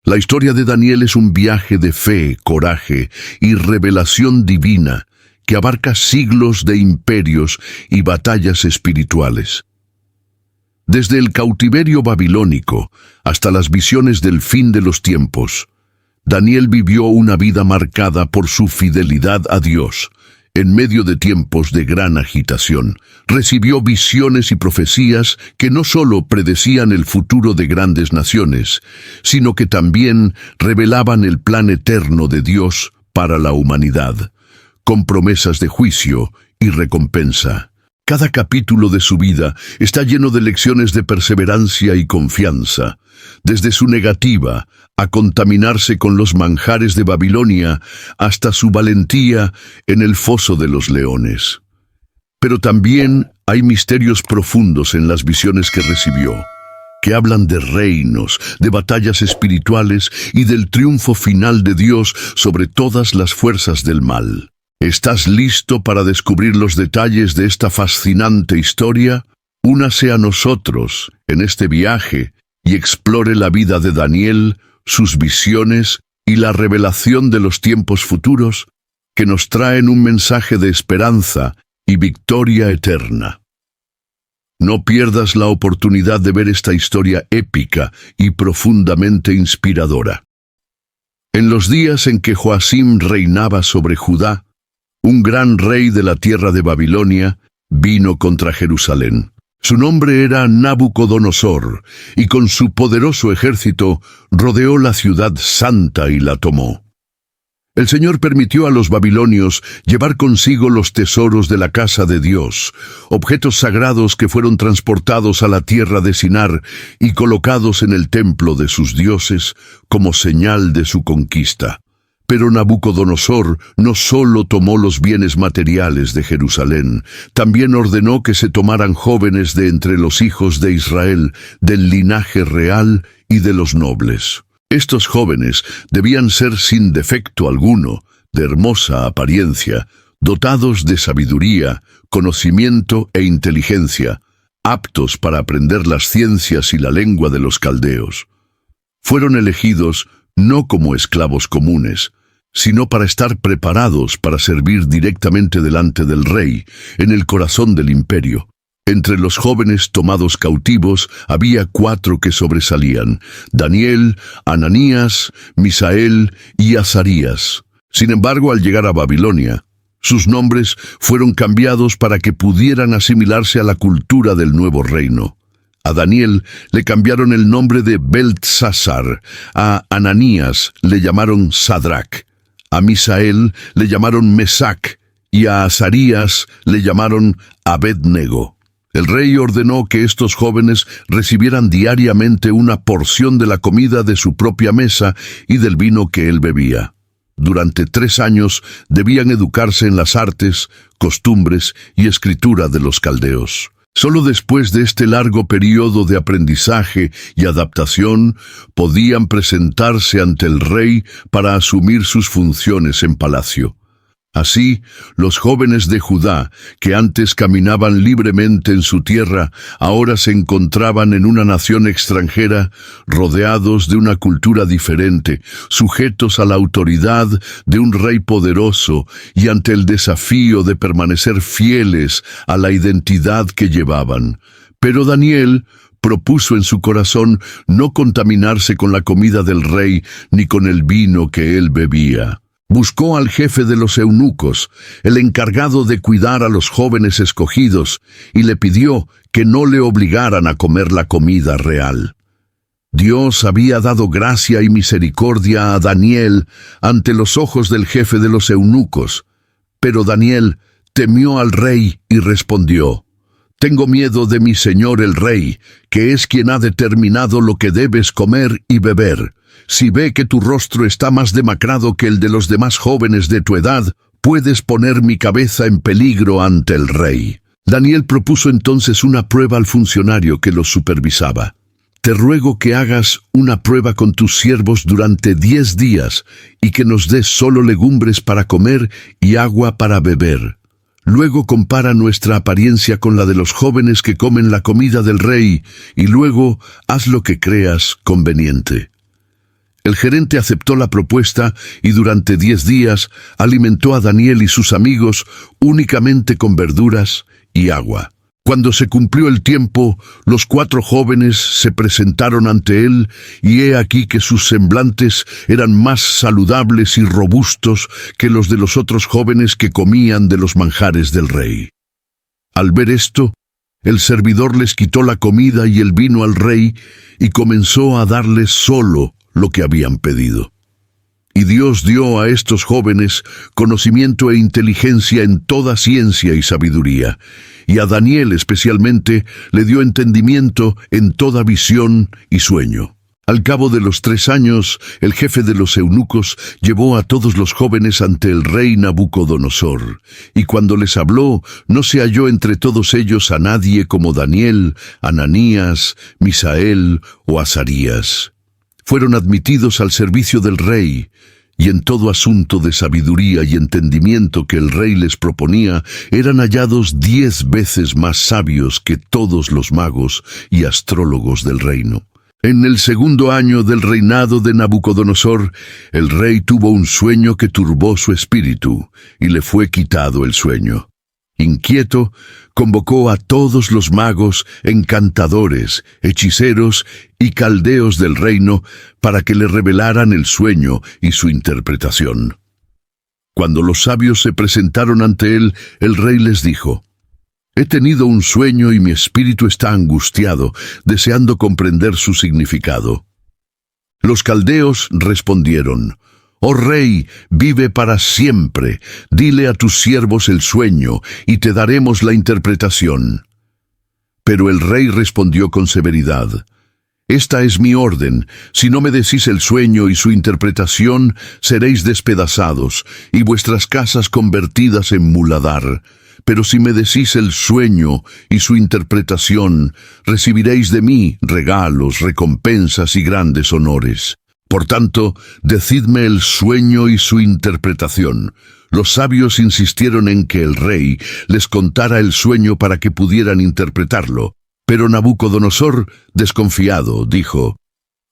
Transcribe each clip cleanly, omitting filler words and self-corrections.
La historia de Daniel es un viaje de fe, coraje y revelación divina que abarca siglos de imperios y batallas espirituales. Desde el cautiverio babilónico hasta las visiones del fin de los tiempos, Daniel vivió una vida marcada por su fidelidad a Dios. En medio de tiempos de gran agitación, recibió visiones y profecías que no solo predecían el futuro de grandes naciones, sino que también revelaban el plan eterno de Dios para la humanidad, con promesas de juicio y recompensa. Cada capítulo de su vida está lleno de lecciones de perseverancia y confianza, desde su negativa a contaminarse con los manjares de Babilonia hasta su valentía en el foso de los leones. Pero también hay misterios profundos en las visiones que recibió, que hablan de reinos, de batallas espirituales y del triunfo final de Dios sobre todas las fuerzas del mal. ¿Estás listo para descubrir los detalles de esta fascinante historia? Únase a nosotros en este viaje y explore la vida de Daniel, sus visiones y la revelación de los tiempos futuros que nos traen un mensaje de esperanza y victoria eterna. No pierdas la oportunidad de ver esta historia épica y profundamente inspiradora. En los días en que Joacim reinaba sobre Judá, un gran rey de la tierra de Babilonia vino contra Jerusalén. Su nombre era Nabucodonosor, y con su poderoso ejército rodeó la ciudad santa y la tomó. El Señor permitió a los babilonios llevar consigo los tesoros de la casa de Dios, objetos sagrados que fueron transportados a la tierra de Sinar y colocados en el templo de sus dioses como señal de su conquista. Pero Nabucodonosor no solo tomó los bienes materiales de Jerusalén, también ordenó que se tomaran jóvenes de entre los hijos de Israel, del linaje real y de los nobles. Estos jóvenes debían ser sin defecto alguno, de hermosa apariencia, dotados de sabiduría, conocimiento e inteligencia, aptos para aprender las ciencias y la lengua de los caldeos. Fueron elegidos no como esclavos comunes, sino para estar preparados para servir directamente delante del rey, en el corazón del imperio. Entre los jóvenes tomados cautivos había 4 que sobresalían: Daniel, Ananías, Misael y Azarías. Sin embargo, al llegar a Babilonia, sus nombres fueron cambiados para que pudieran asimilarse a la cultura del nuevo reino. A Daniel le cambiaron el nombre de Beltsasar, a Ananías le llamaron Sadrach, a Misael le llamaron Mesac y a Azarías le llamaron Abednego. El rey ordenó que estos jóvenes recibieran diariamente una porción de la comida de su propia mesa y del vino que él bebía. Durante 3 años debían educarse en las artes, costumbres y escritura de los caldeos. Solo después de este largo periodo de aprendizaje y adaptación podían presentarse ante el rey para asumir sus funciones en palacio. Así, los jóvenes de Judá, que antes caminaban libremente en su tierra, ahora se encontraban en una nación extranjera, rodeados de una cultura diferente, sujetos a la autoridad de un rey poderoso y ante el desafío de permanecer fieles a la identidad que llevaban. Pero Daniel propuso en su corazón no contaminarse con la comida del rey ni con el vino que él bebía. Buscó al jefe de los eunucos, el encargado de cuidar a los jóvenes escogidos, y le pidió que no le obligaran a comer la comida real. Dios había dado gracia y misericordia a Daniel ante los ojos del jefe de los eunucos, pero Daniel temió al rey y respondió: «Tengo miedo de mi señor el rey, que es quien ha determinado lo que debes comer y beber. Si ve que tu rostro está más demacrado que el de los demás jóvenes de tu edad, puedes poner mi cabeza en peligro ante el rey». Daniel propuso entonces una prueba al funcionario que los supervisaba. «Te ruego que hagas una prueba con tus siervos durante 10 días y que nos des solo legumbres para comer y agua para beber. Luego compara nuestra apariencia con la de los jóvenes que comen la comida del rey y luego haz lo que creas conveniente». El gerente aceptó la propuesta y durante 10 días alimentó a Daniel y sus amigos únicamente con verduras y agua. Cuando se cumplió el tiempo, los 4 jóvenes se presentaron ante él, y he aquí que sus semblantes eran más saludables y robustos que los de los otros jóvenes que comían de los manjares del rey. Al ver esto, el servidor les quitó la comida y el vino al rey y comenzó a darles solo lo que habían pedido. Y Dios dio a estos jóvenes conocimiento e inteligencia en toda ciencia y sabiduría, y a Daniel especialmente le dio entendimiento en toda visión y sueño. Al cabo de los 3 años, el jefe de los eunucos llevó a todos los jóvenes ante el rey Nabucodonosor, y cuando les habló, no se halló entre todos ellos a nadie como Daniel, Ananías, Misael o Azarías. Fueron admitidos al servicio del rey, y en todo asunto de sabiduría y entendimiento que el rey les proponía, eran hallados 10 veces más sabios que todos los magos y astrólogos del reino. En el 2º año del reinado de Nabucodonosor, el rey tuvo un sueño que turbó su espíritu, y le fue quitado el sueño. Inquieto, convocó a todos los magos, encantadores, hechiceros y caldeos del reino para que le revelaran el sueño y su interpretación. Cuando los sabios se presentaron ante él, el rey les dijo: «He tenido un sueño y mi espíritu está angustiado, deseando comprender su significado». Los caldeos respondieron: «Oh rey, vive para siempre, dile a tus siervos el sueño, y te daremos la interpretación». Pero el rey respondió con severidad: «Esta es mi orden, si no me decís el sueño y su interpretación, seréis despedazados, y vuestras casas convertidas en muladar. Pero si me decís el sueño y su interpretación, recibiréis de mí regalos, recompensas y grandes honores. Por tanto, decidme el sueño y su interpretación». Los sabios insistieron en que el rey les contara el sueño para que pudieran interpretarlo. Pero Nabucodonosor, desconfiado, dijo: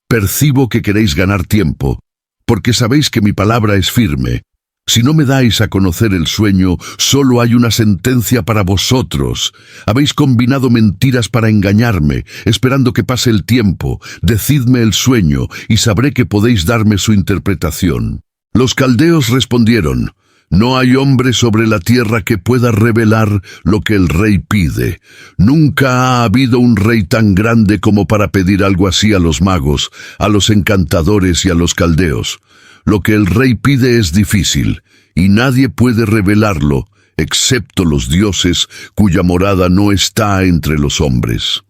«Percibo que queréis ganar tiempo, porque sabéis que mi palabra es firme. Si no me dais a conocer el sueño, solo hay una sentencia para vosotros. Habéis combinado mentiras para engañarme, esperando que pase el tiempo. Decidme el sueño, y sabré que podéis darme su interpretación». Los caldeos respondieron: «No hay hombre sobre la tierra que pueda revelar lo que el rey pide. Nunca ha habido un rey tan grande como para pedir algo así a los magos, a los encantadores y a los caldeos. Lo que el rey pide es difícil, y nadie puede revelarlo, excepto los dioses cuya morada no está entre los hombres».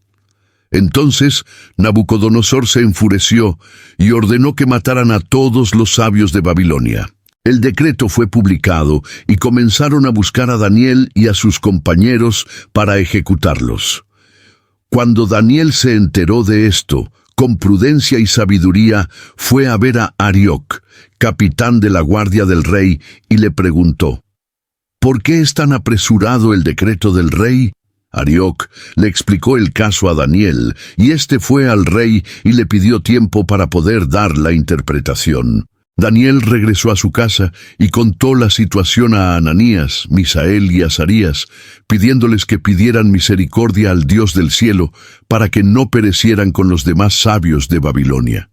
Entonces Nabucodonosor se enfureció y ordenó que mataran a todos los sabios de Babilonia. El decreto fue publicado y comenzaron a buscar a Daniel y a sus compañeros para ejecutarlos. Cuando Daniel se enteró de esto, con prudencia y sabiduría fue a ver a Arioc, capitán de la guardia del rey, y le preguntó: «¿Por qué es tan apresurado el decreto del rey?». Arioc le explicó el caso a Daniel, y éste fue al rey y le pidió tiempo para poder dar la interpretación. Daniel regresó a su casa y contó la situación a Ananías, Misael y Azarías, pidiéndoles que pidieran misericordia al Dios del cielo para que no perecieran con los demás sabios de Babilonia.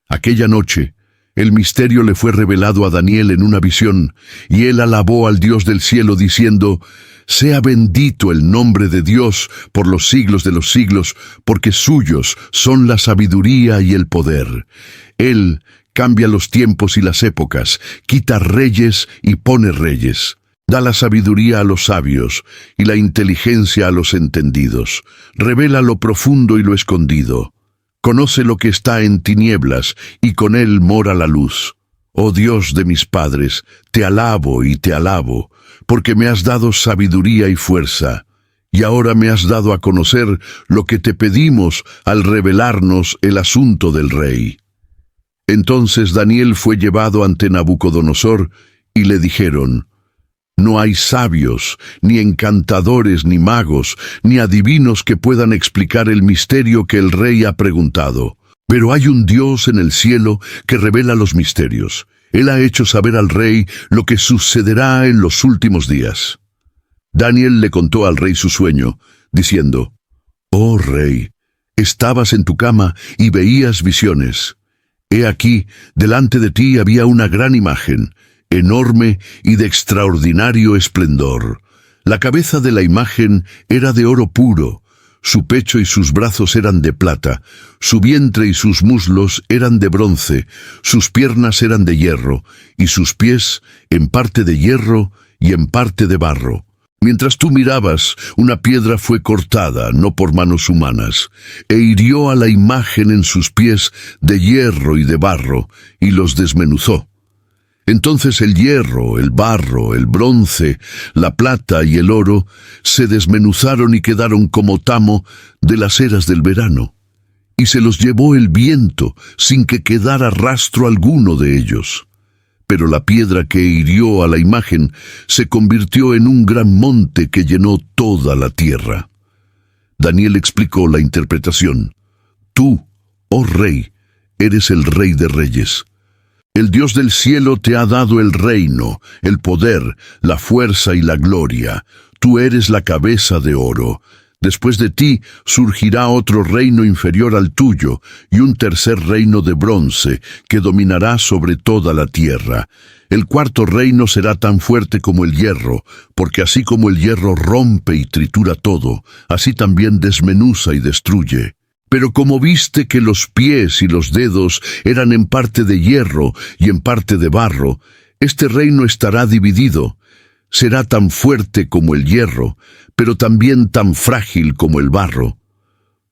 Aquella noche, el misterio le fue revelado a Daniel en una visión, y él alabó al Dios del cielo diciendo: «Sea bendito el nombre de Dios por los siglos de los siglos, porque suyos son la sabiduría y el poder. Él cambia los tiempos y las épocas, quita reyes y pone reyes. Da la sabiduría a los sabios y la inteligencia a los entendidos. Revela lo profundo y lo escondido. Conoce lo que está en tinieblas, y con él mora la luz. Oh Dios de mis padres, te alabo y te alabo, porque me has dado sabiduría y fuerza, y ahora me has dado a conocer lo que te pedimos al revelarnos el asunto del rey». Entonces Daniel fue llevado ante Nabucodonosor, y le dijeron: «No hay sabios, ni encantadores, ni magos, ni adivinos que puedan explicar el misterio que el rey ha preguntado. Pero hay un Dios en el cielo que revela los misterios. Él ha hecho saber al rey lo que sucederá en los últimos días. Daniel le contó al rey su sueño, diciendo: «Oh rey, estabas en tu cama y veías visiones. He aquí, delante de ti había una gran imagen, enorme y de extraordinario esplendor. La cabeza de la imagen era de oro puro, su pecho y sus brazos eran de plata, su vientre y sus muslos eran de bronce, sus piernas eran de hierro, y sus pies en parte de hierro y en parte de barro. Mientras tú mirabas, una piedra fue cortada, no por manos humanas, e hirió a la imagen en sus pies de hierro y de barro, y los desmenuzó. Entonces el hierro, el barro, el bronce, la plata y el oro se desmenuzaron y quedaron como tamo de las eras del verano, y se los llevó el viento sin que quedara rastro alguno de ellos. Pero la piedra que hirió a la imagen se convirtió en un gran monte que llenó toda la tierra». Daniel explicó la interpretación. «Tú, oh rey, eres el rey de reyes. El Dios del cielo te ha dado el reino, el poder, la fuerza y la gloria. Tú eres la cabeza de oro. Después de ti surgirá otro reino inferior al tuyo y un tercer reino de bronce que dominará sobre toda la tierra. El cuarto reino será tan fuerte como el hierro, porque así como el hierro rompe y tritura todo, así también desmenuza y destruye. Pero como viste que los pies y los dedos eran en parte de hierro y en parte de barro, este reino estará dividido. Será tan fuerte como el hierro, pero también tan frágil como el barro.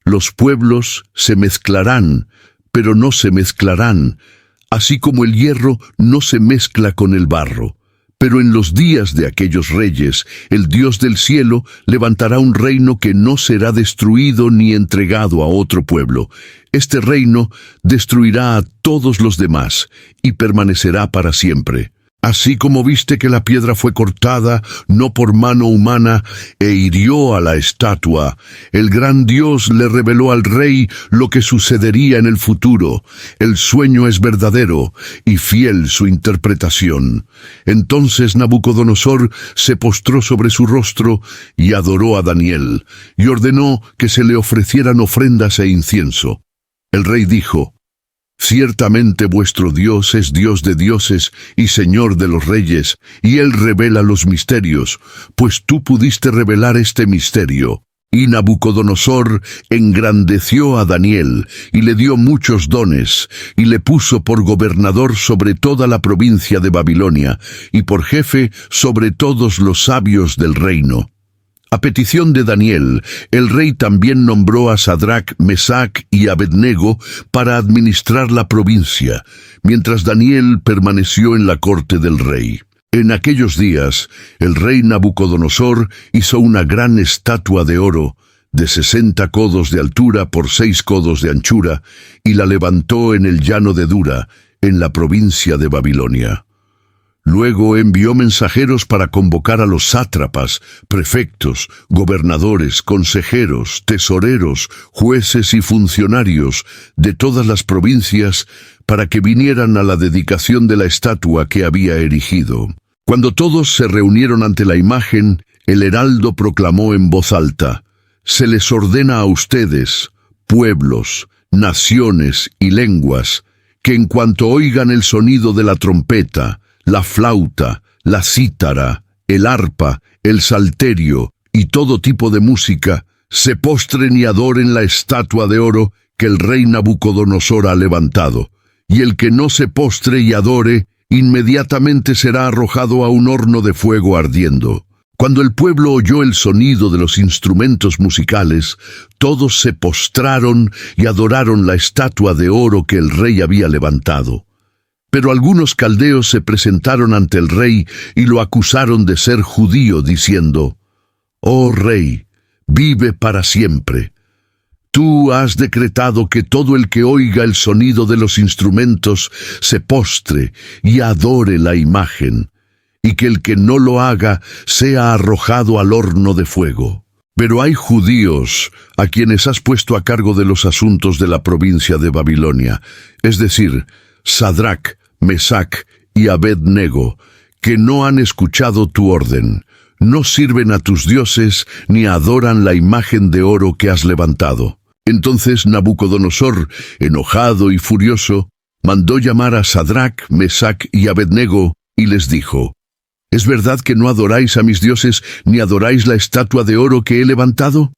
Los pueblos se mezclarán, pero no se mezclarán, así como el hierro no se mezcla con el barro. Pero en los días de aquellos reyes, el Dios del cielo levantará un reino que no será destruido ni entregado a otro pueblo. Este reino destruirá a todos los demás y permanecerá para siempre. Así como viste que la piedra fue cortada, no por mano humana, e hirió a la estatua, el gran Dios le reveló al rey lo que sucedería en el futuro. El sueño es verdadero y fiel su interpretación. Entonces Nabucodonosor se postró sobre su rostro y adoró a Daniel, y ordenó que se le ofrecieran ofrendas e incienso. El rey dijo: «Ciertamente vuestro Dios es Dios de dioses y Señor de los reyes, y Él revela los misterios, pues tú pudiste revelar este misterio». Y Nabucodonosor engrandeció a Daniel, y le dio muchos dones, y le puso por gobernador sobre toda la provincia de Babilonia, y por jefe sobre todos los sabios del reino. A petición de Daniel, el rey también nombró a Sadrac, Mesac y Abednego para administrar la provincia, mientras Daniel permaneció en la corte del rey. En aquellos días, el rey Nabucodonosor hizo una gran estatua de oro, de 60 codos de altura por 6 codos de anchura, y la levantó en el llano de Dura, en la provincia de Babilonia. Luego envió mensajeros para convocar a los sátrapas, prefectos, gobernadores, consejeros, tesoreros, jueces y funcionarios de todas las provincias para que vinieran a la dedicación de la estatua que había erigido. Cuando todos se reunieron ante la imagen, el heraldo proclamó en voz alta: «Se les ordena a ustedes, pueblos, naciones y lenguas, que en cuanto oigan el sonido de la trompeta, la flauta, la cítara, el arpa, el salterio y todo tipo de música, se postren y adoren la estatua de oro que el rey Nabucodonosor ha levantado. Y el que no se postre y adore, inmediatamente será arrojado a un horno de fuego ardiendo». Cuando el pueblo oyó el sonido de los instrumentos musicales, todos se postraron y adoraron la estatua de oro que el rey había levantado. Pero algunos caldeos se presentaron ante el rey y lo acusaron de ser judío, diciendo: «Oh rey, vive para siempre. Tú has decretado que todo el que oiga el sonido de los instrumentos se postre y adore la imagen, y que el que no lo haga sea arrojado al horno de fuego». Pero hay judíos a quienes has puesto a cargo de los asuntos de la provincia de Babilonia, es decir, Sadrac, Mesac y Abed-nego, que no han escuchado tu orden. No sirven a tus dioses ni adoran la imagen de oro que has levantado. Entonces Nabucodonosor, enojado y furioso, mandó llamar a Sadrac, Mesac y Abed-nego y les dijo: ¿Es verdad que no adoráis a mis dioses ni adoráis la estatua de oro que he levantado?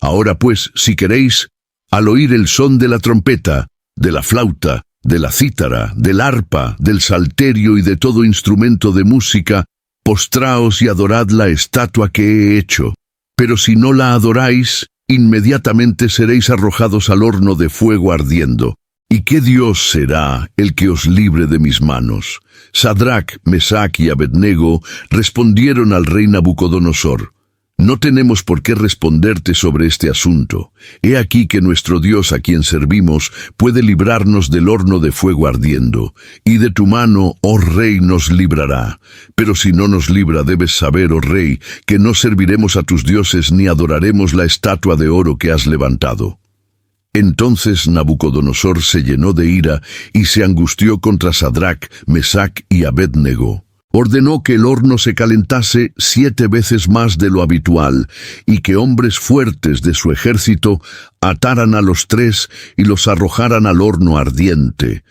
Ahora pues, si queréis, al oír el son de la trompeta, de la flauta, de la cítara, del arpa, del salterio y de todo instrumento de música, postraos y adorad la estatua que he hecho. Pero si no la adoráis, inmediatamente seréis arrojados al horno de fuego ardiendo. ¿Y qué Dios será el que os libre de mis manos? Sadrac, Mesac y Abed-nego respondieron al rey Nabucodonosor: No tenemos por qué responderte sobre este asunto. He aquí que nuestro Dios a quien servimos puede librarnos del horno de fuego ardiendo, y de tu mano, oh rey, nos librará. Pero si no nos libra, debes saber, oh rey, que no serviremos a tus dioses ni adoraremos la estatua de oro que has levantado. Entonces Nabucodonosor se llenó de ira y se angustió contra Sadrac, Mesac y Abed-nego. Ordenó que el horno se calentase 7 veces más de lo habitual y que hombres fuertes de su ejército ataran a los 3 y los arrojaran al horno ardiente.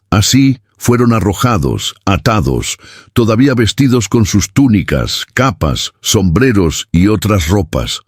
Así fueron arrojados, atados, todavía vestidos con sus túnicas, capas, sombreros y otras ropas.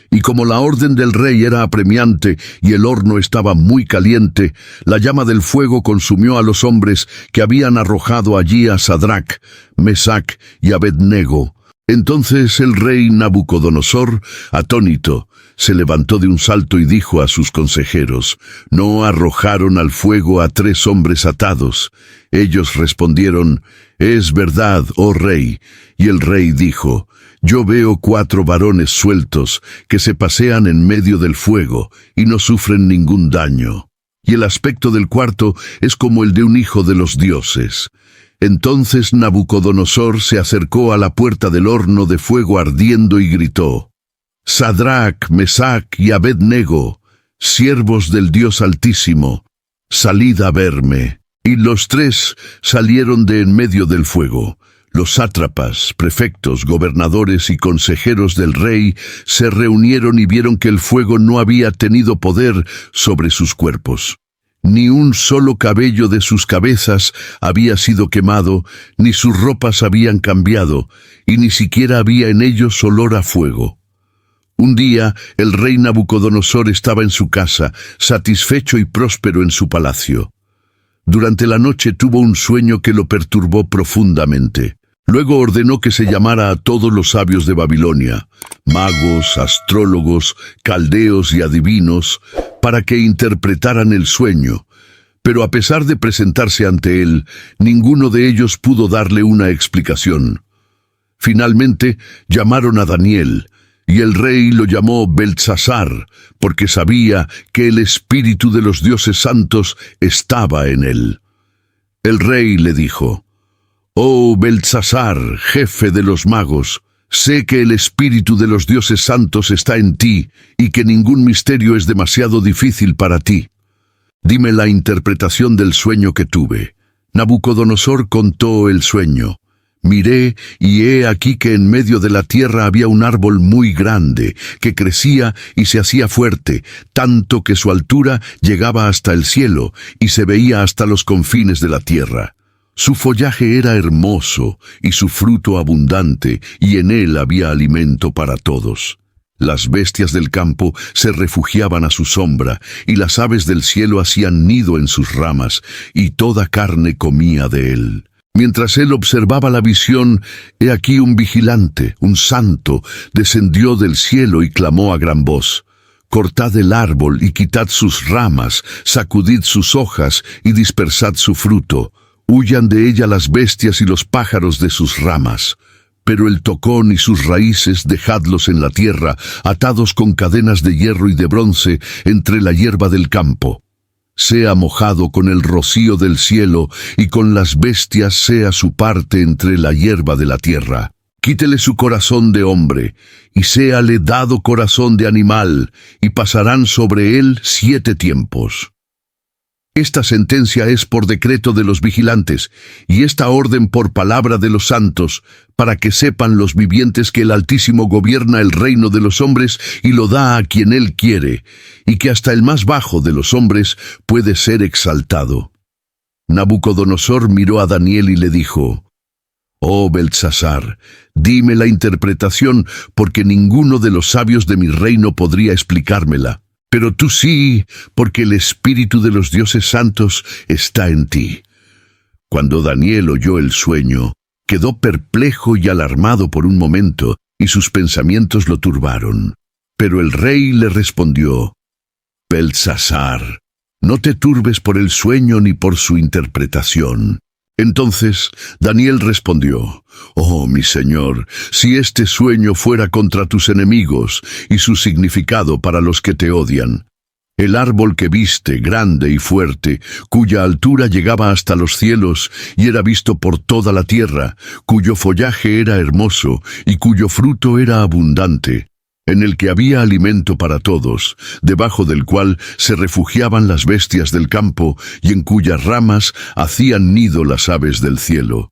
Y como la orden del rey era apremiante y el horno estaba muy caliente, la llama del fuego consumió a los hombres que habían arrojado allí a Sadrac, Mesac y Abed-nego. Entonces el rey Nabucodonosor, atónito, se levantó de un salto y dijo a sus consejeros: ¿No arrojaron al fuego a 3 hombres atados? Ellos respondieron: Es verdad, oh rey. Y el rey dijo: Yo veo 4 varones sueltos que se pasean en medio del fuego y no sufren ningún daño. Y el aspecto del cuarto es como el de un hijo de los dioses. Entonces Nabucodonosor se acercó a la puerta del horno de fuego ardiendo y gritó: Sadrac, Mesac y Abed-nego, siervos del Dios Altísimo, salid a verme. Y los 3 salieron de en medio del fuego. Los sátrapas, prefectos, gobernadores y consejeros del rey se reunieron y vieron que el fuego no había tenido poder sobre sus cuerpos. Ni un solo cabello de sus cabezas había sido quemado, ni sus ropas habían cambiado, y ni siquiera había en ellos olor a fuego. Un día el rey Nabucodonosor estaba en su casa, satisfecho y próspero en su palacio. Durante la noche tuvo un sueño que lo perturbó profundamente. Luego ordenó que se llamara a todos los sabios de Babilonia, magos, astrólogos, caldeos y adivinos, para que interpretaran el sueño. Pero a pesar de presentarse ante él, ninguno de ellos pudo darle una explicación. Finalmente llamaron a Daniel, y el rey lo llamó Beltsasar, porque sabía que el espíritu de los dioses santos estaba en él. El rey le dijo: Oh Beltsasar, jefe de los magos, sé que el espíritu de los dioses santos está en ti y que ningún misterio es demasiado difícil para ti. Dime la interpretación del sueño que tuve. Nabucodonosor contó el sueño. Miré, y he aquí que en medio de la tierra había un árbol muy grande, que crecía y se hacía fuerte, tanto que su altura llegaba hasta el cielo, y se veía hasta los confines de la tierra. Su follaje era hermoso, y su fruto abundante, y en él había alimento para todos. Las bestias del campo se refugiaban a su sombra, y las aves del cielo hacían nido en sus ramas, y toda carne comía de él. Mientras él observaba la visión, he aquí un vigilante, un santo, descendió del cielo y clamó a gran voz: Cortad el árbol y quitad sus ramas, sacudid sus hojas y dispersad su fruto. Huyan de ella las bestias y los pájaros de sus ramas. Pero el tocón y sus raíces dejadlos en la tierra, atados con cadenas de hierro y de bronce entre la hierba del campo. Sea mojado con el rocío del cielo, y con las bestias sea su parte entre la hierba de la tierra. Quítele su corazón de hombre, y séale dado corazón de animal, y pasarán sobre él 7 tiempos. Esta sentencia es por decreto de los vigilantes, y esta orden por palabra de los santos, para que sepan los vivientes que el Altísimo gobierna el reino de los hombres y lo da a quien él quiere, y que hasta el más bajo de los hombres puede ser exaltado. Nabucodonosor miró a Daniel y le dijo: «Oh Beltsasar, dime la interpretación, porque ninguno de los sabios de mi reino podría explicármela. Pero tú sí, porque el espíritu de los dioses santos está en ti». Cuando Daniel oyó el sueño, quedó perplejo y alarmado por un momento, y sus pensamientos lo turbaron. Pero el rey le respondió: «Beltsasar, no te turbes por el sueño ni por su interpretación». Entonces Daniel respondió: «Oh, mi señor, si este sueño fuera contra tus enemigos, y su significado para los que te odian. El árbol que viste, grande y fuerte, cuya altura llegaba hasta los cielos, y era visto por toda la tierra, cuyo follaje era hermoso, y cuyo fruto era abundante, en el que había alimento para todos, debajo del cual se refugiaban las bestias del campo, y en cuyas ramas hacían nido las aves del cielo.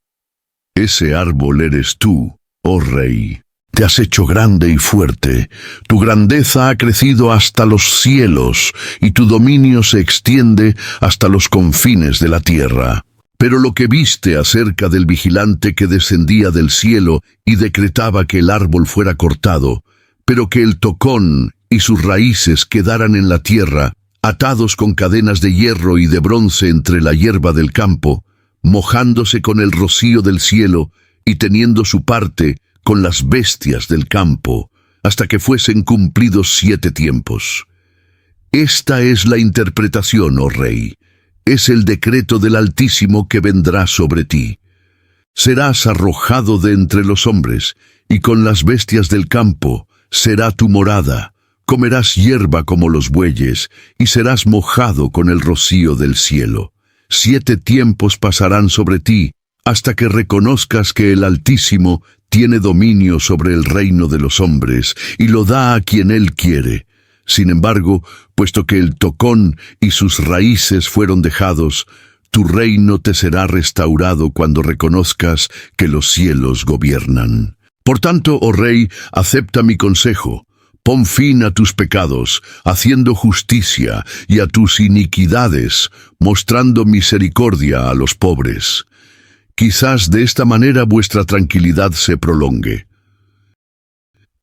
Ese árbol eres tú, oh rey. Te has hecho grande y fuerte, tu grandeza ha crecido hasta los cielos, y tu dominio se extiende hasta los confines de la tierra. Pero lo que viste acerca del vigilante que descendía del cielo y decretaba que el árbol fuera cortado, pero que el tocón y sus raíces quedaran en la tierra, atados con cadenas de hierro y de bronce entre la hierba del campo, mojándose con el rocío del cielo y teniendo su parte con las bestias del campo, hasta que fuesen cumplidos 7 tiempos. Esta es la interpretación, oh rey. Es el decreto del Altísimo que vendrá sobre ti. Serás arrojado de entre los hombres, y con las bestias del campo será tu morada. Comerás hierba como los bueyes, y serás mojado con el rocío del cielo. 7 tiempos pasarán sobre ti, hasta que reconozcas que el Altísimo tiene dominio sobre el reino de los hombres, y lo da a quien él quiere. Sin embargo, puesto que el tocón y sus raíces fueron dejados, tu reino te será restaurado cuando reconozcas que los cielos gobiernan. Por tanto, oh rey, acepta mi consejo. Pon fin a tus pecados, haciendo justicia, y a tus iniquidades, mostrando misericordia a los pobres. Quizás de esta manera vuestra tranquilidad se prolongue.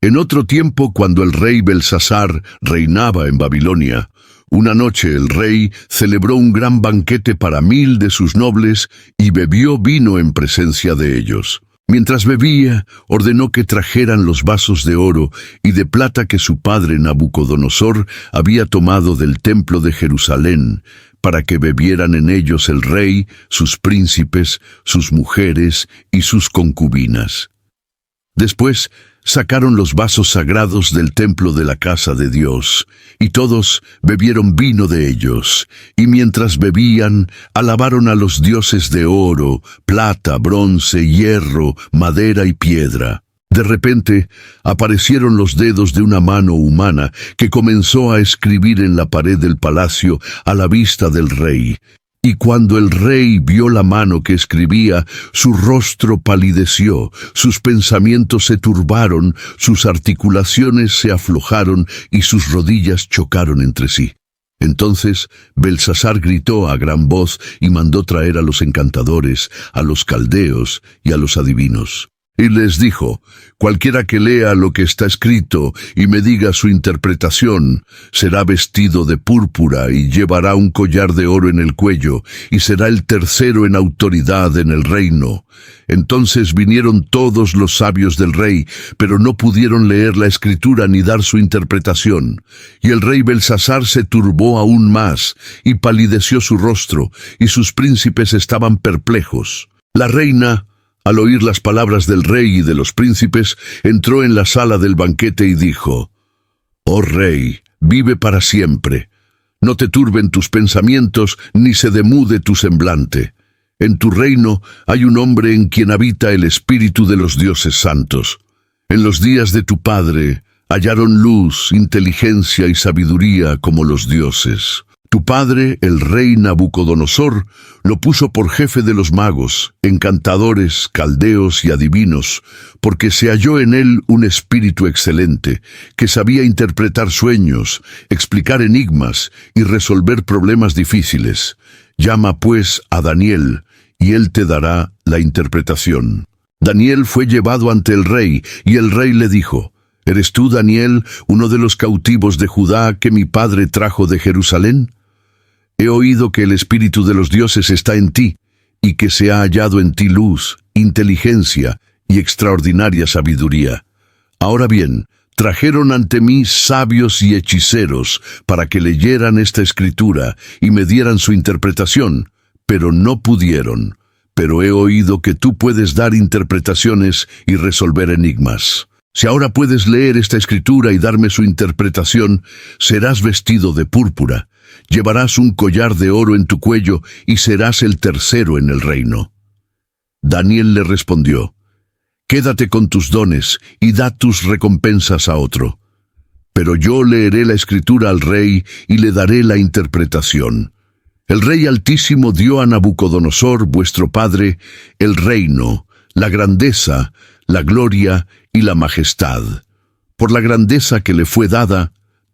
En otro tiempo, cuando el rey Beltsasar reinaba en Babilonia, una noche el rey celebró un gran banquete para 1000 de sus nobles y bebió vino en presencia de ellos. Mientras bebía, ordenó que trajeran los vasos de oro y de plata que su padre Nabucodonosor había tomado del templo de Jerusalén, para que bebieran en ellos el rey, sus príncipes, sus mujeres y sus concubinas. Después sacaron los vasos sagrados del templo de la casa de Dios, y todos bebieron vino de ellos, y mientras bebían, alabaron a los dioses de oro, plata, bronce, hierro, madera y piedra. De repente, aparecieron los dedos de una mano humana que comenzó a escribir en la pared del palacio a la vista del rey. Y cuando el rey vio la mano que escribía, su rostro palideció, sus pensamientos se turbaron, sus articulaciones se aflojaron y sus rodillas chocaron entre sí. Entonces Beltsasar gritó a gran voz y mandó traer a los encantadores, a los caldeos y a los adivinos. Y les dijo: cualquiera que lea lo que está escrito y me diga su interpretación, será vestido de púrpura y llevará un collar de oro en el cuello, y será el tercero en autoridad en el reino. Entonces vinieron todos los sabios del rey, pero no pudieron leer la escritura ni dar su interpretación. Y el rey Beltsasar se turbó aún más, y palideció su rostro, y sus príncipes estaban perplejos. La reina, al oír las palabras del rey y de los príncipes, entró en la sala del banquete y dijo: «Oh rey, vive para siempre. No te turben tus pensamientos, ni se demude tu semblante». En tu reino hay un hombre en quien habita el espíritu de los dioses santos. En los días de tu padre hallaron luz, inteligencia y sabiduría como los dioses. Tu padre, el rey Nabucodonosor, lo puso por jefe de los magos, encantadores, caldeos y adivinos, porque se halló en él un espíritu excelente, que sabía interpretar sueños, explicar enigmas y resolver problemas difíciles. Llama pues a Daniel, y él te dará la interpretación. Daniel fue llevado ante el rey, y el rey le dijo: ¿Eres tú, Daniel, uno de los cautivos de Judá que mi padre trajo de Jerusalén? He oído que el espíritu de los dioses está en ti, y que se ha hallado en ti luz, inteligencia y extraordinaria sabiduría. Ahora bien, trajeron ante mí sabios y hechiceros para que leyeran esta escritura y me dieran su interpretación, pero no pudieron. Pero he oído que tú puedes dar interpretaciones y resolver enigmas. Si ahora puedes leer esta escritura y darme su interpretación, serás vestido de púrpura, llevarás un collar de oro en tu cuello y serás el tercero en el reino. Daniel le respondió: Quédate con tus dones y da tus recompensas a otro. Pero yo leeré la escritura al rey y le daré la interpretación. El Rey Altísimo dio a Nabucodonosor, vuestro padre, el reino, la grandeza, la gloria y la majestad. Por la grandeza que le fue dada,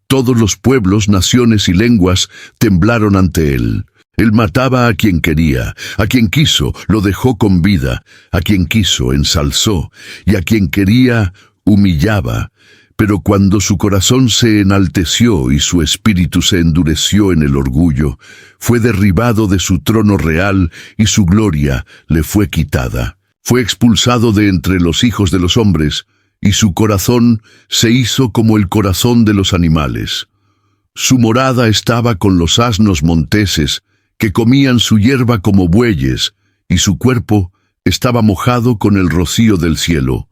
todos los pueblos, naciones y lenguas temblaron ante él. Él mataba a quien quería, a quien quiso lo dejó con vida, a quien quiso ensalzó, y a quien quería humillaba. Pero cuando su corazón se enalteció y su espíritu se endureció en el orgullo, fue derribado de su trono real y su gloria le fue quitada. Fue expulsado de entre los hijos de los hombres, y su corazón se hizo como el corazón de los animales. Su morada estaba con los asnos monteses, que comían su hierba como bueyes, y su cuerpo estaba mojado con el rocío del cielo,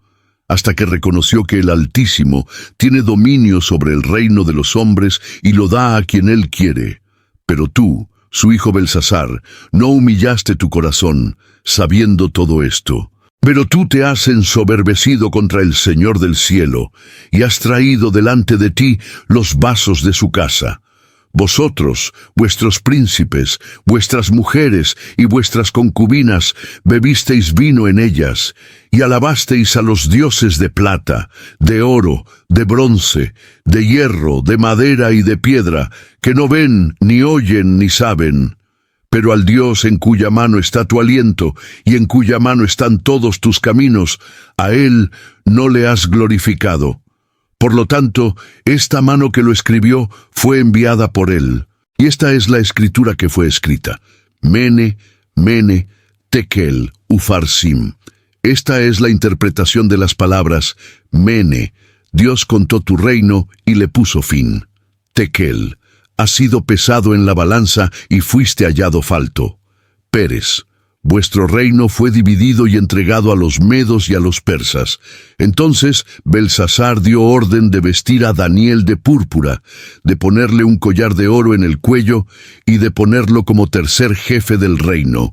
hasta que reconoció que el Altísimo tiene dominio sobre el reino de los hombres y lo da a quien él quiere. Pero tú, su hijo Belsasar, no humillaste tu corazón, sabiendo todo esto. Pero tú te has ensoberbecido contra el Señor del cielo, y has traído delante de ti los vasos de su casa. Vosotros, vuestros príncipes, vuestras mujeres y vuestras concubinas, bebisteis vino en ellas, y alabasteis a los dioses de plata, de oro, de bronce, de hierro, de madera y de piedra, que no ven, ni oyen, ni saben. Pero al Dios en cuya mano está tu aliento, y en cuya mano están todos tus caminos, a Él no le has glorificado. Por lo tanto, esta mano que lo escribió fue enviada por él. Y esta es la escritura que fue escrita: Mene, Mene, Tekel, Ufarsim. Esta es la interpretación de las palabras: Mene, Dios contó tu reino y le puso fin. Tekel, has sido pesado en la balanza y fuiste hallado falto. Peres, vuestro reino fue dividido y entregado a los medos y a los persas. Entonces Belsasar dio orden de vestir a Daniel de púrpura, de ponerle un collar de oro en el cuello y de ponerlo como tercer jefe del reino.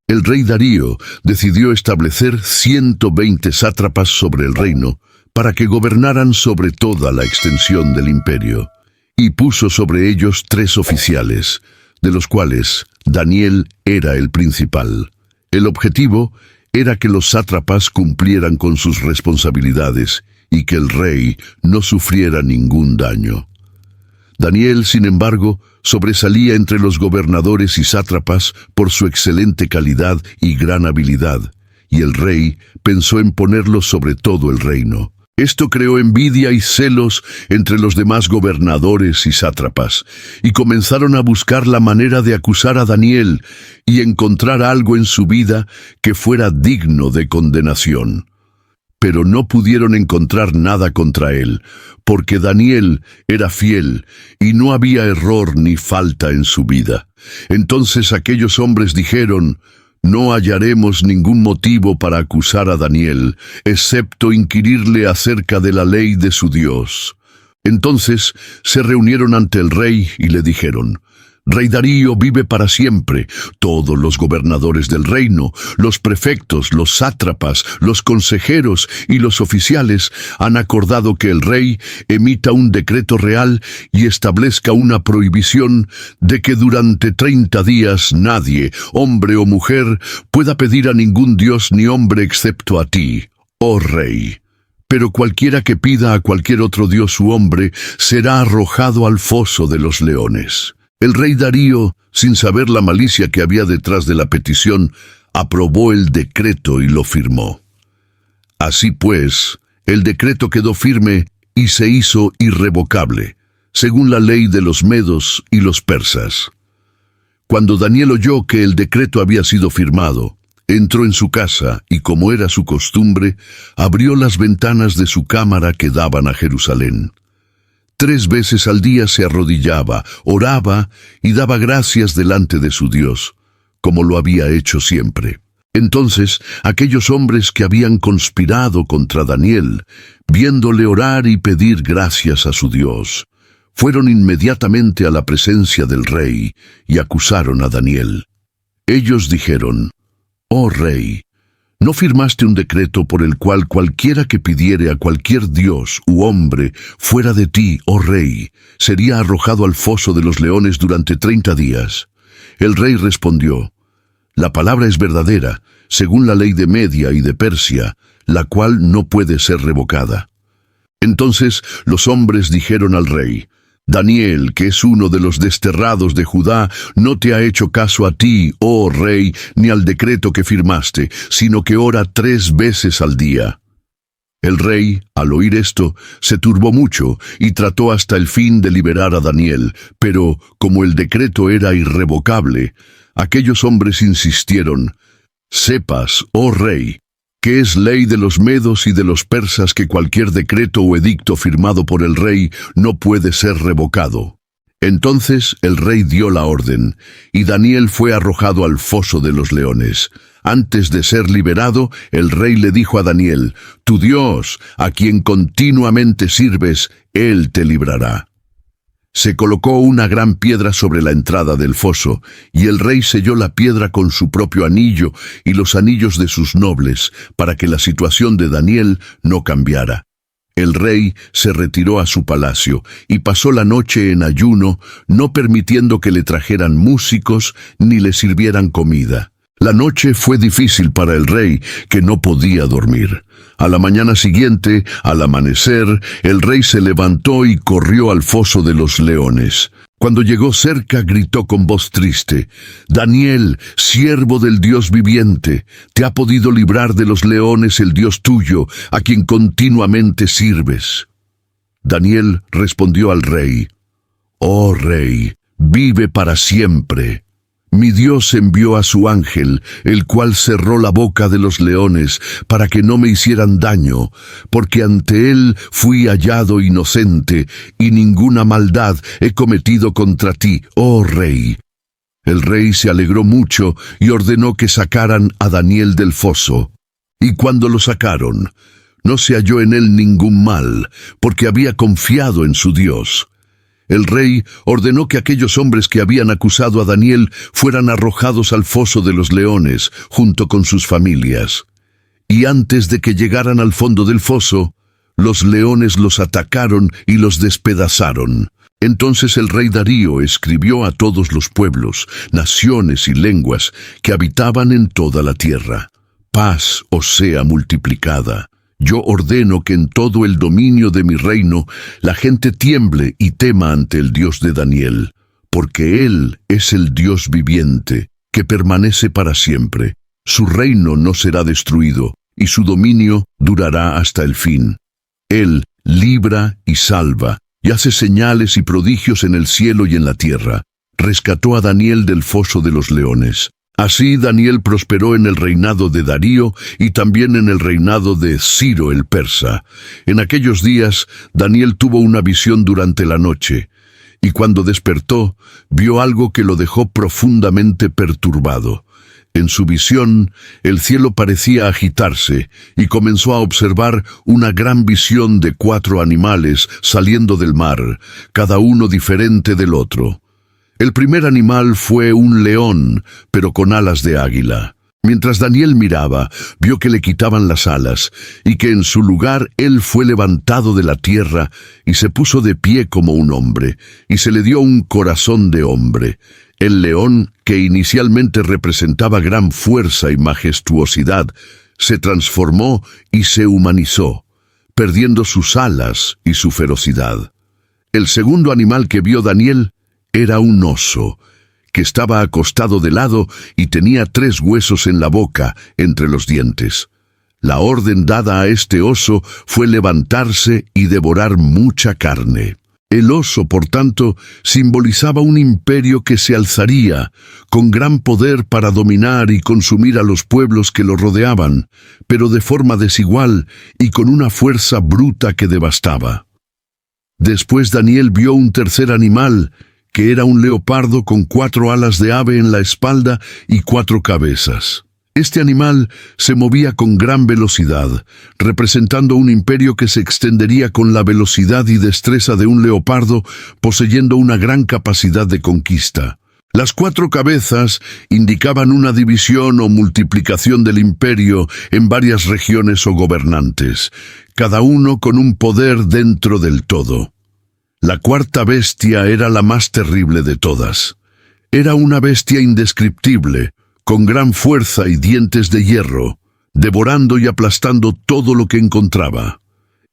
El rey Darío decidió establecer 120 sátrapas sobre el reino, para que gobernaran sobre toda la extensión del imperio. Y puso sobre ellos 3 oficiales, de los cuales Daniel era el principal. El objetivo era que los sátrapas cumplieran con sus responsabilidades y que el rey no sufriera ningún daño. Daniel, sin embargo, sobresalía entre los gobernadores y sátrapas por su excelente calidad y gran habilidad, y el rey pensó en ponerlo sobre todo el reino. Esto creó envidia y celos entre los demás gobernadores y sátrapas, y comenzaron a buscar la manera de acusar a Daniel y encontrar algo en su vida que fuera digno de condenación. Pero no pudieron encontrar nada contra él, porque Daniel era fiel y no había error ni falta en su vida. Entonces aquellos hombres dijeron: no hallaremos ningún motivo para acusar a Daniel, excepto inquirirle acerca de la ley de su Dios. Entonces se reunieron ante el rey y le dijeron: Rey Darío vive para siempre. Todos los gobernadores del reino, los prefectos, los sátrapas, los consejeros y los oficiales han acordado que el rey emita un decreto real y establezca una prohibición de que durante 30 días nadie, hombre o mujer, pueda pedir a ningún dios ni hombre excepto a ti, oh rey. Pero cualquiera que pida a cualquier otro dios u hombre será arrojado al foso de los leones. El rey Darío, sin saber la malicia que había detrás de la petición, aprobó el decreto y lo firmó. Así pues, el decreto quedó firme y se hizo irrevocable, según la ley de los medos y los persas. Cuando Daniel oyó que el decreto había sido firmado, entró en su casa y, como era su costumbre, abrió las ventanas de su cámara que daban a Jerusalén. 3 veces al día se arrodillaba, oraba y daba gracias delante de su Dios, como lo había hecho siempre. Entonces, aquellos hombres que habían conspirado contra Daniel, viéndole orar y pedir gracias a su Dios, fueron inmediatamente a la presencia del rey y acusaron a Daniel. Ellos dijeron: «Oh rey, ¿no firmaste un decreto por el cual cualquiera que pidiere a cualquier dios u hombre fuera de ti, oh rey, sería arrojado al foso de los leones durante 30 días? El rey respondió: «La palabra es verdadera, según la ley de Media y de Persia, la cual no puede ser revocada». Entonces los hombres dijeron al rey: «Daniel, que es uno de los desterrados de Judá, no te ha hecho caso a ti, oh rey, ni al decreto que firmaste, sino que ora 3 veces al día». El rey, al oír esto, se turbó mucho y trató hasta el fin de liberar a Daniel, pero, como el decreto era irrevocable, aquellos hombres insistieron: «Sepas, oh rey, que es ley de los medos y de los persas que cualquier decreto o edicto firmado por el rey no puede ser revocado». Entonces el rey dio la orden, y Daniel fue arrojado al foso de los leones. Antes de ser liberado, el rey le dijo a Daniel: «Tu Dios, a quien continuamente sirves, Él te librará». Se colocó una gran piedra sobre la entrada del foso, y el rey selló la piedra con su propio anillo y los anillos de sus nobles, para que la situación de Daniel no cambiara. El rey se retiró a su palacio y pasó la noche en ayuno, no permitiendo que le trajeran músicos ni le sirvieran comida. La noche fue difícil para el rey, que no podía dormir. A la mañana siguiente, al amanecer, el rey se levantó y corrió al foso de los leones. Cuando llegó cerca, gritó con voz triste: «Daniel, siervo del Dios viviente, ¿te ha podido librar de los leones el Dios tuyo, a quien continuamente sirves?». Daniel respondió al rey: «Oh rey, vive para siempre. Mi Dios envió a su ángel, el cual cerró la boca de los leones para que no me hicieran daño, porque ante él fui hallado inocente y ninguna maldad he cometido contra ti, oh rey». El rey se alegró mucho y ordenó que sacaran a Daniel del foso. Y cuando lo sacaron, no se halló en él ningún mal, porque había confiado en su Dios. El rey ordenó que aquellos hombres que habían acusado a Daniel fueran arrojados al foso de los leones, junto con sus familias. Y antes de que llegaran al fondo del foso, los leones los atacaron y los despedazaron. Entonces el rey Darío escribió a todos los pueblos, naciones y lenguas que habitaban en toda la tierra: «Paz os sea multiplicada. Yo ordeno que en todo el dominio de mi reino la gente tiemble y tema ante el Dios de Daniel, porque Él es el Dios viviente, que permanece para siempre. Su reino no será destruido, y su dominio durará hasta el fin. Él libra y salva, y hace señales y prodigios en el cielo y en la tierra. Rescató a Daniel del foso de los leones». Así Daniel prosperó en el reinado de Darío y también en el reinado de Ciro el persa. En aquellos días Daniel tuvo una visión durante la noche, y cuando despertó, vio algo que lo dejó profundamente perturbado. En su visión, el cielo parecía agitarse, y comenzó a observar una gran visión de 4 animales saliendo del mar, cada uno diferente del otro. El primer animal fue un león, pero con alas de águila. Mientras Daniel miraba, vio que le quitaban las alas, y que en su lugar él fue levantado de la tierra, y se puso de pie como un hombre, y se le dio un corazón de hombre. El león, que inicialmente representaba gran fuerza y majestuosidad, se transformó y se humanizó, perdiendo sus alas y su ferocidad. El segundo animal que vio Daniel era un oso, que estaba acostado de lado y tenía 3 huesos en la boca, entre los dientes. La orden dada a este oso fue levantarse y devorar mucha carne. El oso, por tanto, simbolizaba un imperio que se alzaría, con gran poder para dominar y consumir a los pueblos que lo rodeaban, pero de forma desigual y con una fuerza bruta que devastaba. Después Daniel vio un tercer animal, que era un leopardo con 4 alas de ave en la espalda y 4 cabezas. Este animal se movía con gran velocidad, representando un imperio que se extendería con la velocidad y destreza de un leopardo, poseyendo una gran capacidad de conquista. Las 4 cabezas indicaban una división o multiplicación del imperio en varias regiones o gobernantes, cada uno con un poder dentro del todo. La cuarta bestia era la más terrible de todas. Era una bestia indescriptible, con gran fuerza y dientes de hierro, devorando y aplastando todo lo que encontraba.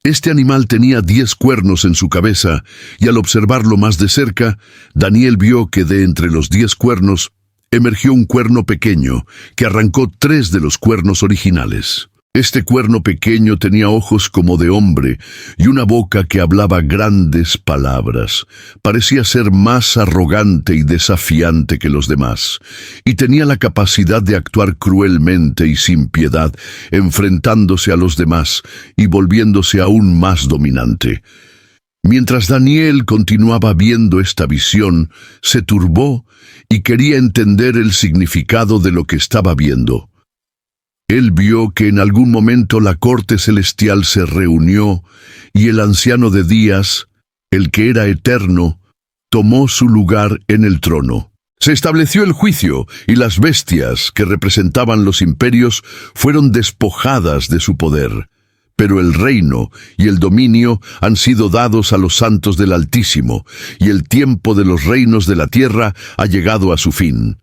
Este animal tenía 10 cuernos en su cabeza, y al observarlo más de cerca, Daniel vio que de entre los 10 cuernos emergió un cuerno pequeño, que arrancó 3 de los cuernos originales. Este cuerno pequeño tenía ojos como de hombre y una boca que hablaba grandes palabras. Parecía ser más arrogante y desafiante que los demás, y tenía la capacidad de actuar cruelmente y sin piedad, enfrentándose a los demás y volviéndose aún más dominante. Mientras Daniel continuaba viendo esta visión, se turbó y quería entender el significado de lo que estaba viendo. Él vio que en algún momento la corte celestial se reunió y el anciano de días, el que era eterno, tomó su lugar en el trono. Se estableció el juicio y las bestias que representaban los imperios fueron despojadas de su poder. Pero el reino y el dominio han sido dados a los santos del Altísimo, y el tiempo de los reinos de la tierra ha llegado a su fin.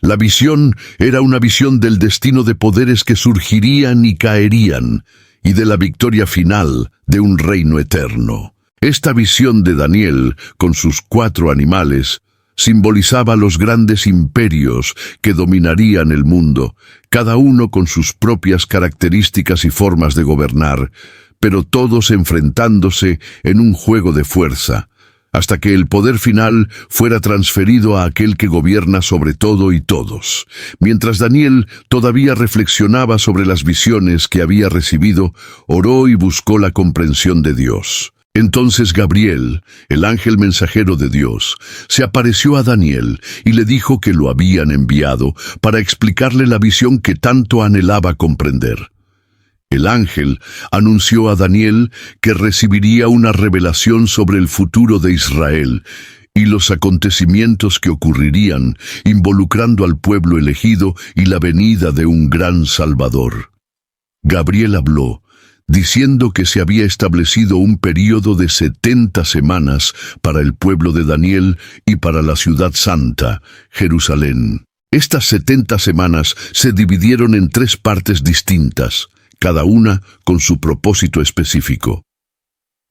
La visión era una visión del destino de poderes que surgirían y caerían, y de la victoria final de un reino eterno. Esta visión de Daniel, con sus 4 animales, simbolizaba los grandes imperios que dominarían el mundo, cada uno con sus propias características y formas de gobernar, pero todos enfrentándose en un juego de fuerza, hasta que el poder final fuera transferido a aquel que gobierna sobre todo y todos. Mientras Daniel todavía reflexionaba sobre las visiones que había recibido, oró y buscó la comprensión de Dios. Entonces Gabriel, el ángel mensajero de Dios, se apareció a Daniel y le dijo que lo habían enviado para explicarle la visión que tanto anhelaba comprender. El ángel anunció a Daniel que recibiría una revelación sobre el futuro de Israel y los acontecimientos que ocurrirían, involucrando al pueblo elegido y la venida de un gran Salvador. Gabriel habló, diciendo que se había establecido un período de 70 semanas para el pueblo de Daniel y para la ciudad santa, Jerusalén. Estas 70 semanas se dividieron en 3 partes distintas, cada una con su propósito específico.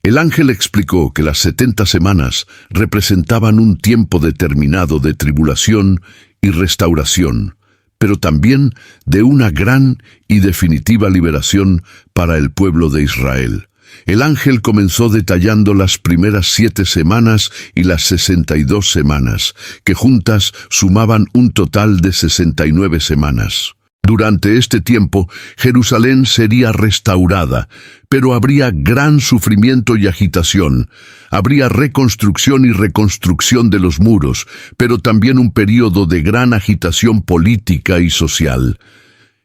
El ángel explicó que las 70 semanas representaban un tiempo determinado de tribulación y restauración, pero también de una gran y definitiva liberación para el pueblo de Israel. El ángel comenzó detallando las primeras 7 semanas y las 62 semanas, que juntas sumaban un total de 69 semanas. Durante este tiempo, Jerusalén sería restaurada, pero habría gran sufrimiento y agitación. Habría reconstrucción y reconstrucción de los muros, pero también un período de gran agitación política y social.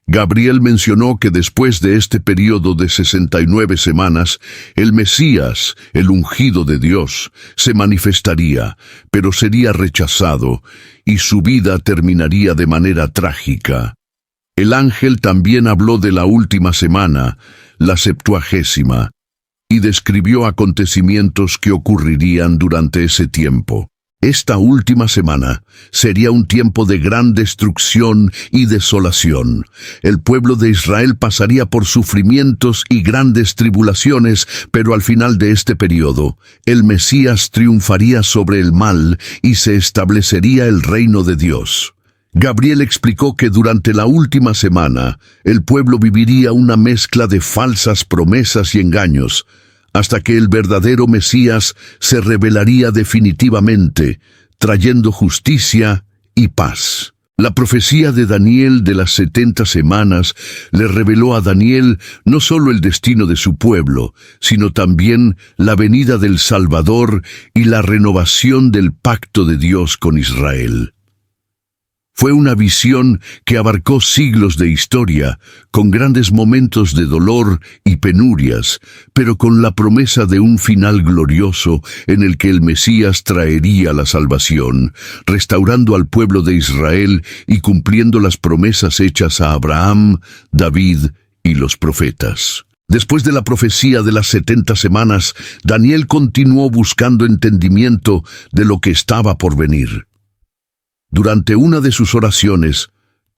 Gabriel mencionó que después de este período de 69 semanas, el Mesías, el ungido de Dios, se manifestaría, pero sería rechazado, y su vida terminaría de manera trágica. El ángel también habló de la última semana, la 70ª, y describió acontecimientos que ocurrirían durante ese tiempo. Esta última semana sería un tiempo de gran destrucción y desolación. El pueblo de Israel pasaría por sufrimientos y grandes tribulaciones, pero al final de este periodo, el Mesías triunfaría sobre el mal y se establecería el reino de Dios. Gabriel explicó que durante la última semana, el pueblo viviría una mezcla de falsas promesas y engaños, hasta que el verdadero Mesías se revelaría definitivamente, trayendo justicia y paz. La profecía de Daniel de las 70 semanas le reveló a Daniel no solo el destino de su pueblo, sino también la venida del Salvador y la renovación del pacto de Dios con Israel. Fue una visión que abarcó siglos de historia, con grandes momentos de dolor y penurias, pero con la promesa de un final glorioso en el que el Mesías traería la salvación, restaurando al pueblo de Israel y cumpliendo las promesas hechas a Abraham, David y los profetas. Después de la profecía de las 70 semanas, Daniel continuó buscando entendimiento de lo que estaba por venir. Durante una de sus oraciones,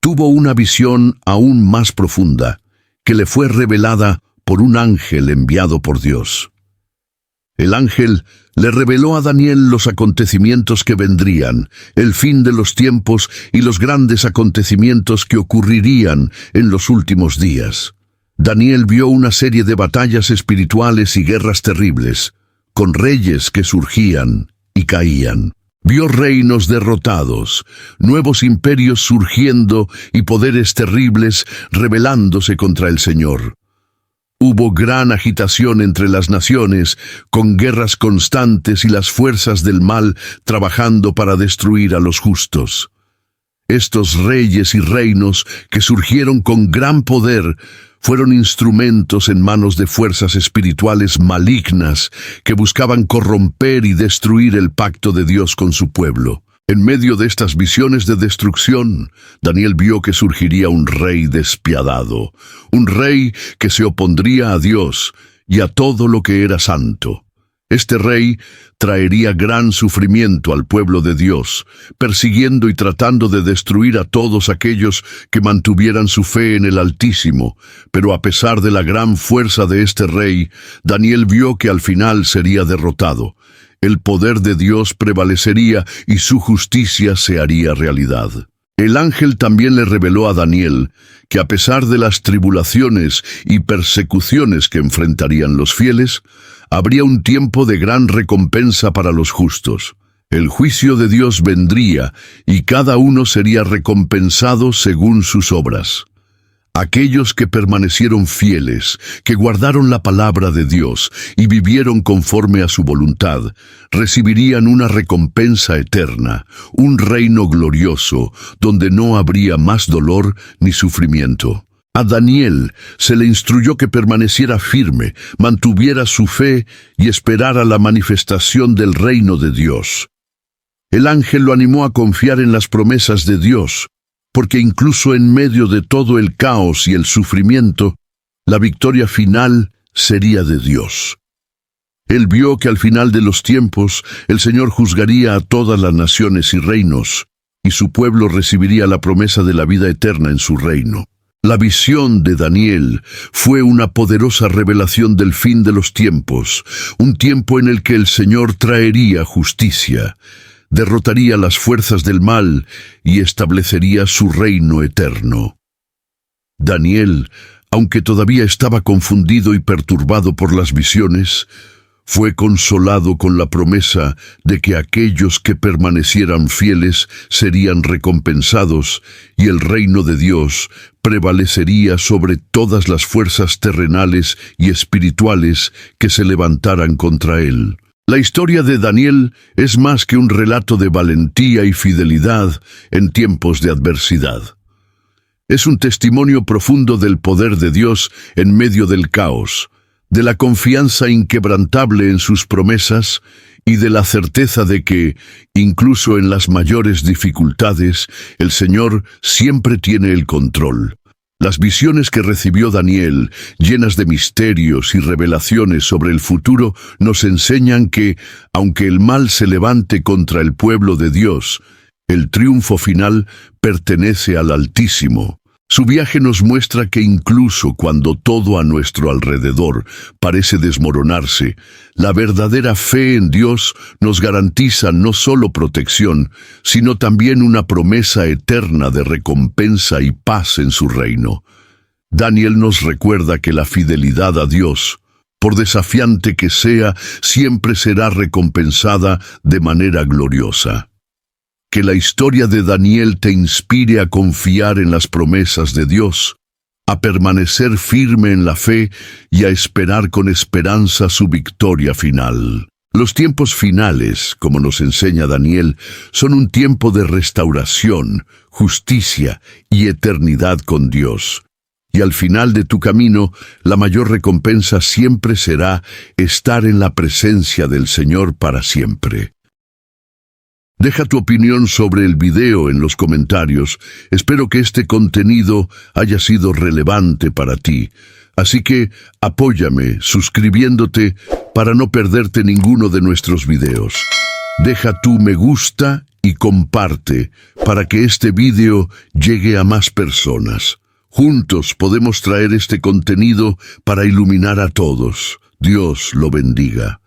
tuvo una visión aún más profunda, que le fue revelada por un ángel enviado por Dios. El ángel le reveló a Daniel los acontecimientos que vendrían, el fin de los tiempos y los grandes acontecimientos que ocurrirían en los últimos días. Daniel vio una serie de batallas espirituales y guerras terribles, con reyes que surgían y caían. Vio reinos derrotados, nuevos imperios surgiendo y poderes terribles rebelándose contra el Señor. Hubo gran agitación entre las naciones, con guerras constantes y las fuerzas del mal trabajando para destruir a los justos. Estos reyes y reinos que surgieron con gran poder fueron instrumentos en manos de fuerzas espirituales malignas que buscaban corromper y destruir el pacto de Dios con su pueblo. En medio de estas visiones de destrucción, Daniel vio que surgiría un rey despiadado, un rey que se opondría a Dios y a todo lo que era santo. Este rey traería gran sufrimiento al pueblo de Dios, persiguiendo y tratando de destruir a todos aquellos que mantuvieran su fe en el Altísimo. Pero a pesar de la gran fuerza de este rey, Daniel vio que al final sería derrotado. El poder de Dios prevalecería y su justicia se haría realidad. El ángel también le reveló a Daniel que a pesar de las tribulaciones y persecuciones que enfrentarían los fieles, habría un tiempo de gran recompensa para los justos. El juicio de Dios vendría y cada uno sería recompensado según sus obras. Aquellos que permanecieron fieles, que guardaron la palabra de Dios y vivieron conforme a su voluntad, recibirían una recompensa eterna, un reino glorioso, donde no habría más dolor ni sufrimiento. A Daniel se le instruyó que permaneciera firme, mantuviera su fe y esperara la manifestación del reino de Dios. El ángel lo animó a confiar en las promesas de Dios, porque incluso en medio de todo el caos y el sufrimiento, la victoria final sería de Dios. Él vio que al final de los tiempos el Señor juzgaría a todas las naciones y reinos, y su pueblo recibiría la promesa de la vida eterna en su reino. La visión de Daniel fue una poderosa revelación del fin de los tiempos, un tiempo en el que el Señor traería justicia, derrotaría las fuerzas del mal y establecería su reino eterno. Daniel, aunque todavía estaba confundido y perturbado por las visiones, fue consolado con la promesa de que aquellos que permanecieran fieles serían recompensados y el reino de Dios prevalecería sobre todas las fuerzas terrenales y espirituales que se levantaran contra él. La historia de Daniel es más que un relato de valentía y fidelidad en tiempos de adversidad. Es un testimonio profundo del poder de Dios en medio del caos, de la confianza inquebrantable en sus promesas y de la certeza de que, incluso en las mayores dificultades, el Señor siempre tiene el control. Las visiones que recibió Daniel, llenas de misterios y revelaciones sobre el futuro, nos enseñan que, aunque el mal se levante contra el pueblo de Dios, el triunfo final pertenece al Altísimo. Su viaje nos muestra que incluso cuando todo a nuestro alrededor parece desmoronarse, la verdadera fe en Dios nos garantiza no solo protección, sino también una promesa eterna de recompensa y paz en su reino. Daniel nos recuerda que la fidelidad a Dios, por desafiante que sea, siempre será recompensada de manera gloriosa. Que la historia de Daniel te inspire a confiar en las promesas de Dios, a permanecer firme en la fe y a esperar con esperanza su victoria final. Los tiempos finales, como nos enseña Daniel, son un tiempo de restauración, justicia y eternidad con Dios. Y al final de tu camino, la mayor recompensa siempre será estar en la presencia del Señor para siempre. Deja tu opinión sobre el video en los comentarios. Espero que este contenido haya sido relevante para ti. Así que apóyame suscribiéndote para no perderte ninguno de nuestros videos. Deja tu me gusta y comparte para que este video llegue a más personas. Juntos podemos traer este contenido para iluminar a todos. Dios lo bendiga.